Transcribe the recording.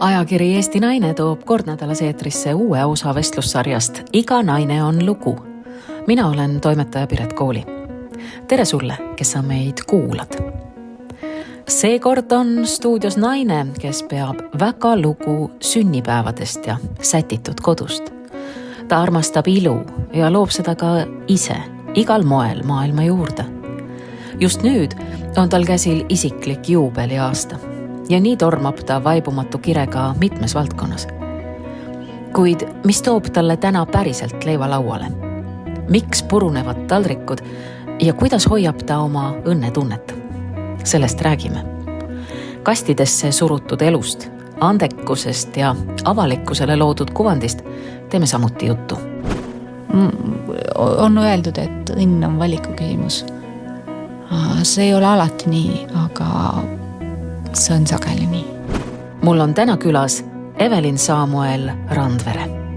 Ajakiri Eesti Naine toob kord nädalas eetrisse uue osa vestlussarjast Iga naine on lugu. Mina olen toimetaja Piret Kooli. Tere sulle, kes sa meid kuulad. Seekord on stuudios naine, kes peab väga lugu sünnipäevadest ja sätitud kodust. Ta armastab ilu ja loob seda ka ise, igal moel maailma juurde. Just nüüd on tal käsil isiklik juubeliaasta ja nii tormab ta vaibumatu kirega mitmes valdkonnas. Kuid mis toob talle täna päriselt leiva lauale? Miks purunevad taldrikud ja kuidas hoiab ta oma õnnetunnet? Sellest räägime. Kastidesse surutud elust, andekusest ja avalikkusele loodud kuvandist teeme samuti juttu. On öeldud, et õnn on valiku küsimus. See ei ole alati nii, aga see on sageli nii. Mul on täna külas Evelin Samuel Randvere.